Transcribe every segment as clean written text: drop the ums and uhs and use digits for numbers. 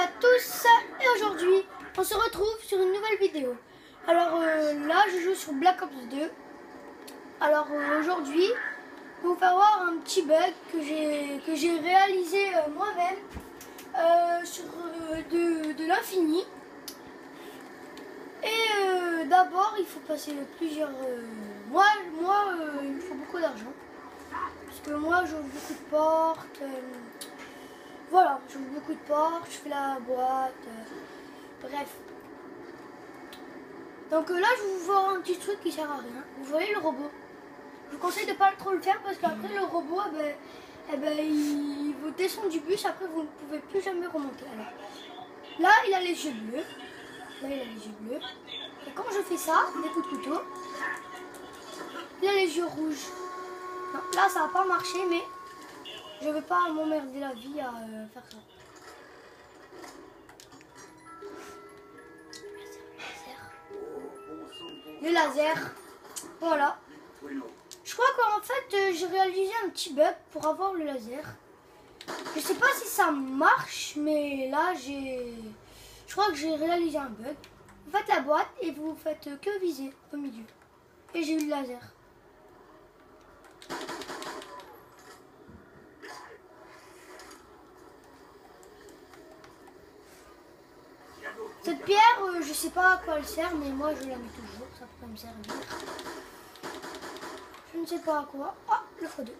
à tous et aujourd'hui on se retrouve sur une nouvelle vidéo. Alors là je joue sur Black Ops 2. Alors aujourd'hui je vais vous faire voir un petit bug que j'ai réalisé moi-même sur de l'infini. Et d'abord il faut passer plusieurs... moi il me faut beaucoup d'argent. Parce que moi j'ouvre beaucoup de portes. Voilà, j'ouvre beaucoup de portes, je fais la boîte, bref. Donc là, je vais vous voir un petit truc qui sert à rien. Vous voyez le robot? Je vous conseille de pas trop le faire parce qu'après le robot, il vous descend du bus, après vous ne pouvez plus jamais remonter. Alors, là, il a les yeux bleus. Là, il a les yeux bleus. Et quand je fais ça, des coups de couteau, il a les yeux rouges. Non, là, ça n'a pas marché, mais... je ne veux pas m'emmerder la vie à faire ça. Le laser. Voilà. Je crois qu'en fait, j'ai réalisé un petit bug pour avoir le laser. Je sais pas si ça marche, mais là, je crois que j'ai réalisé un bug. Vous faites la boîte et vous faites que viser au milieu. Et j'ai eu le laser. Cette pierre, je sais pas à quoi elle sert, mais moi je la mets toujours, ça peut me servir. Je ne sais pas à quoi. Ah, le x2.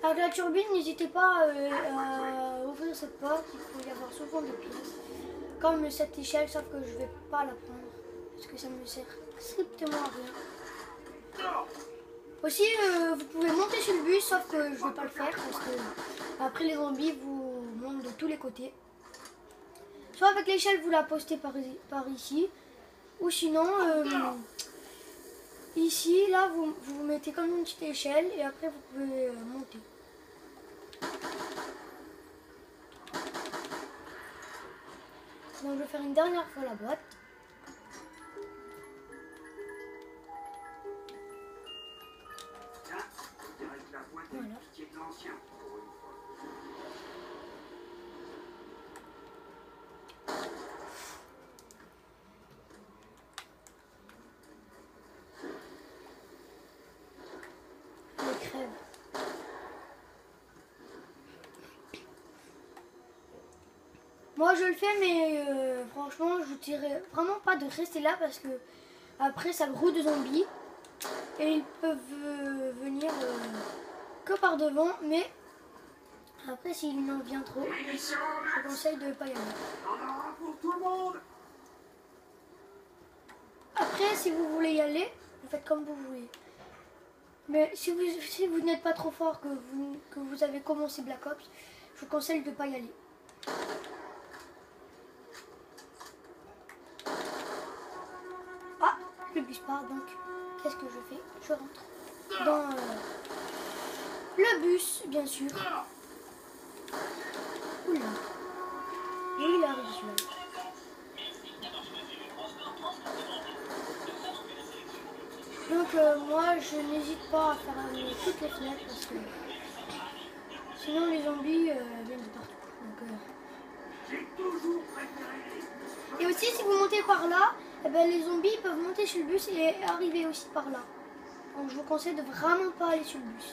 Avec la turbine, n'hésitez pas à ouvrir cette porte, il peut y avoir souvent des pièces. Comme cette échelle, sauf que je vais pas la prendre, parce que ça me sert strictement à rien. Aussi, vous pouvez monter sur le bus, sauf que je ne vais pas le faire parce que après les zombies vous montent de tous les côtés. Soit avec l'échelle, vous la postez par ici, ou sinon, ici, là, vous mettez comme une petite échelle et après vous pouvez monter. Donc je vais faire une dernière fois la boîte. Voilà. Je crève. Moi je le fais, mais franchement je vous dirais vraiment pas de rester là parce que après ça grouille de zombies et ils peuvent venir que par devant, mais après s'il en vient trop, je conseille de ne pas y aller. Après si vous voulez y aller, vous faites comme vous voulez. Mais si vous n'êtes pas trop fort, que vous avez commencé Black Ops, je vous conseille de ne pas y aller. Ah, le bus part, donc qu'est-ce que je fais? Je rentre dans le bus, bien sûr. Oula. Et il arrive celui-là. Donc moi je n'hésite pas à fermer toutes les fenêtres parce que sinon les zombies viennent de partout. Et aussi si vous montez par là, les zombies peuvent monter sur le bus et arriver aussi par là. Donc je vous conseille de vraiment pas aller sur le bus.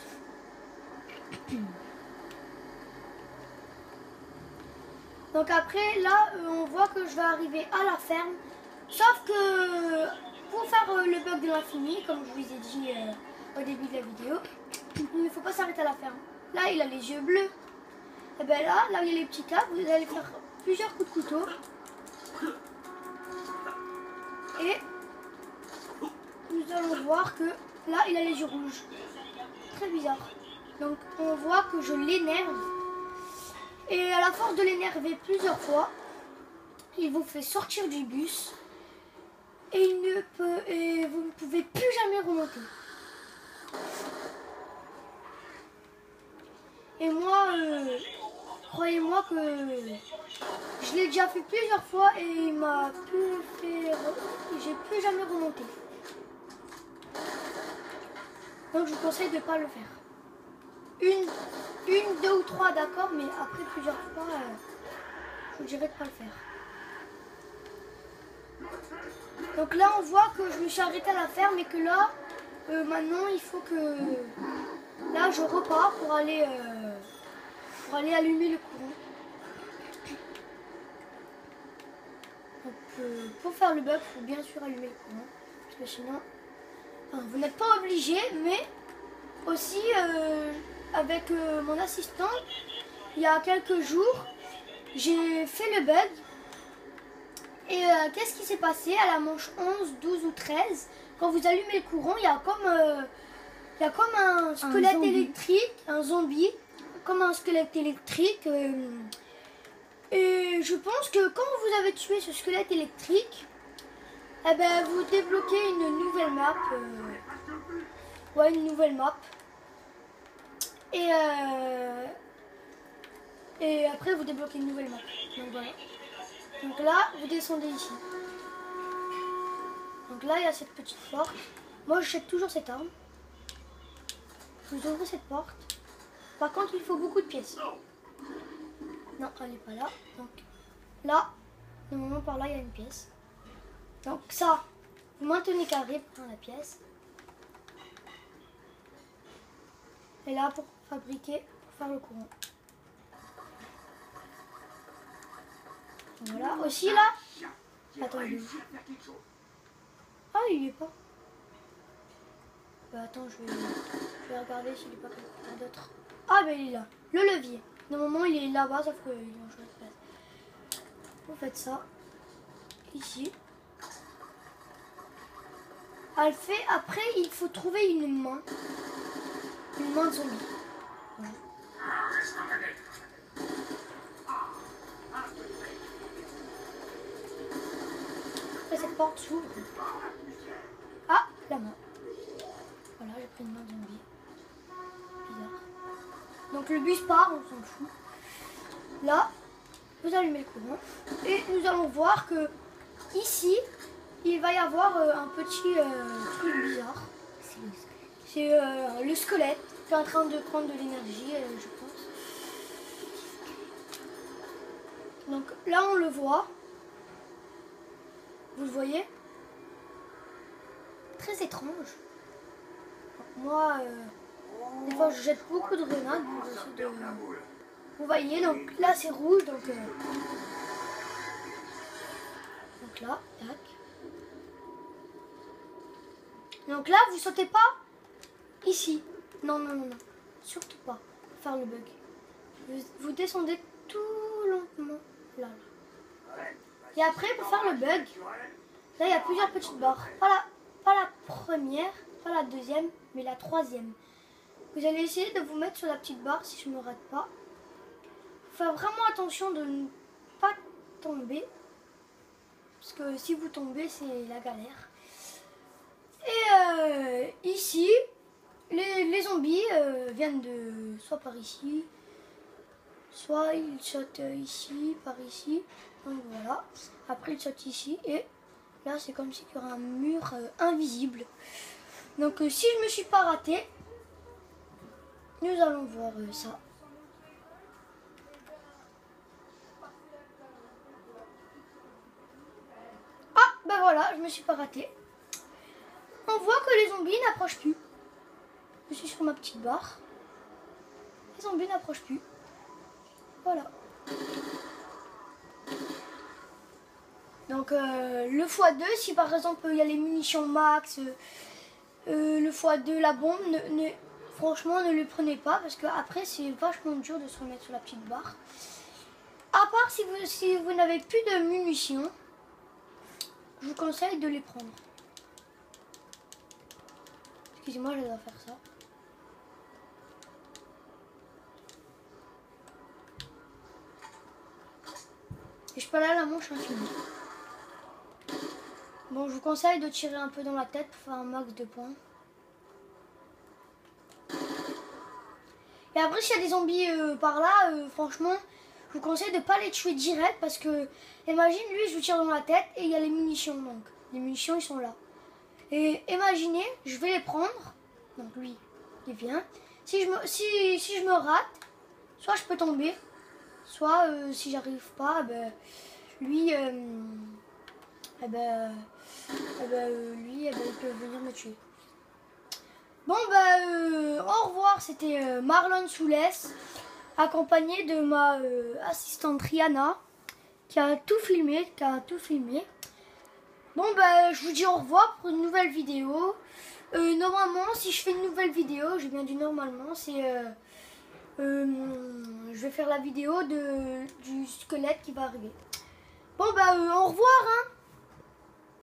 Donc après là on voit que je vais arriver à la ferme. Sauf que pour faire le bug de l'infini, comme je vous ai dit au début de la vidéo, il ne faut pas s'arrêter à la ferme. Là il a les yeux bleus. Et bien là il y a les petits câbles, vous allez faire plusieurs coups de couteau. Et nous allons voir que là il a les yeux rouges. Très bizarre. Donc on voit que je l'énerve. Et à la force de l'énerver plusieurs fois, il vous fait sortir du bus. Et vous ne pouvez plus jamais remonter. Et moi, croyez-moi que je l'ai déjà fait plusieurs fois et il m'a plus fait remonter. Donc je vous conseille de ne pas le faire. Une, deux ou trois, d'accord, mais après plusieurs fois, je vous dirais de ne pas le faire. Donc là, on voit que je me suis arrêtée à la ferme, mais que là, maintenant, il faut que... Là, je repars pour aller allumer le courant. Donc, pour faire le bug, il faut bien sûr allumer le courant. Parce que sinon, enfin, vous n'êtes pas obligé, mais aussi, avec mon assistant, il y a quelques jours, j'ai fait le bug. Et qu'est-ce qui s'est passé à la manche 11, 12 ou 13? Quand vous allumez le courant, il y a comme un squelette électrique, un zombie, comme un squelette électrique. Et je pense que quand vous avez tué ce squelette électrique, eh ben, vous débloquez une nouvelle map. Ouais, une nouvelle map. Et après, vous débloquez une nouvelle map. Donc voilà. Donc là, vous descendez ici. Donc là, il y a cette petite porte. Moi, je jette toujours cette arme. Vous ouvrez cette porte. Par contre, il faut beaucoup de pièces. Non, elle n'est pas là. Donc là, normalement par là, il y a une pièce. Donc ça, vous maintenez carré pour prendre la pièce. Et là, pour fabriquer, pour faire le courant. Voilà. Aussi là. Attends, il est où? Ah, il y est pas. Bah, attends, je vais regarder s'il n'est pas quelque part d'autre. Ah, ben il est là. Le levier. Normalement, il est là-bas, sauf qu'il est en choix de place. Vous faites ça. Ici. Elle fait. Après, il faut trouver une main. Une main de zombie. Voilà. Après, cette porte s'ouvre. Ah, la main. Voilà, j'ai pris une main de zombie. Bizarre. Donc le bus part, on s'en fout. Là, vous allumez le courant. Et nous allons voir que ici, il va y avoir un petit truc bizarre. C'est le squelette qui est en train de prendre de l'énergie, je pense. Donc là, on le voit. Vous le voyez? Très étrange. Moi, des fois, je jette beaucoup de grenades pour essayer de... Vous voyez, donc là, c'est rouge, donc là, tac. Donc là, vous sautez pas ici. Non, non, non, non. Surtout pas. Pour faire le bug. Vous descendez tout lentement. Là, là. Et après, pour faire le bug, là, il y a plusieurs petites barres. Pas la première, pas la deuxième, mais la troisième. Vous allez essayer de vous mettre sur la petite barre si je ne me rate pas. Faut faire vraiment attention de ne pas tomber. Parce que si vous tombez, c'est la galère. Et ici, les zombies viennent de soit par ici, soit ils sautent ici, par ici. Donc voilà. Après ils sautent ici et là c'est comme s'il y aurait un mur invisible. Donc si je me suis pas ratée, nous allons voir ça. Ah ben voilà, je me suis pas ratée. On voit que les zombies n'approchent plus. Je suis sur ma petite barre. Les zombies n'approchent plus. Voilà. Donc le x2, si par exemple il y a les munitions max, le x2, la bombe, franchement ne le prenez pas parce que après c'est vachement dur de se remettre sur la petite barre. À part si vous n'avez plus de munitions, je vous conseille de les prendre. Excusez-moi, je dois faire ça. Et je peux aller à la manche infinie. Bon, je vous conseille de tirer un peu dans la tête pour faire un max de points. Et après, s'il y a des zombies par là, franchement, je vous conseille de ne pas les tuer direct parce que, imagine, lui, je vous tire dans la tête et il y a les munitions. Donc, les munitions, ils sont là. Et imaginez, je vais les prendre. Donc lui, il vient. Si je me rate, soit je peux tomber, soit si j'arrive pas, ben, lui, lui, il peut venir me tuer. Bon, au revoir, c'était Marlon Soulès, accompagné de ma assistante Rihanna, qui a tout filmé, Bon, je vous dis au revoir pour une nouvelle vidéo. Normalement, si je fais une nouvelle vidéo, j'ai bien dit normalement, c'est... je vais faire la vidéo du squelette qui va arriver. Bon, au revoir, hein.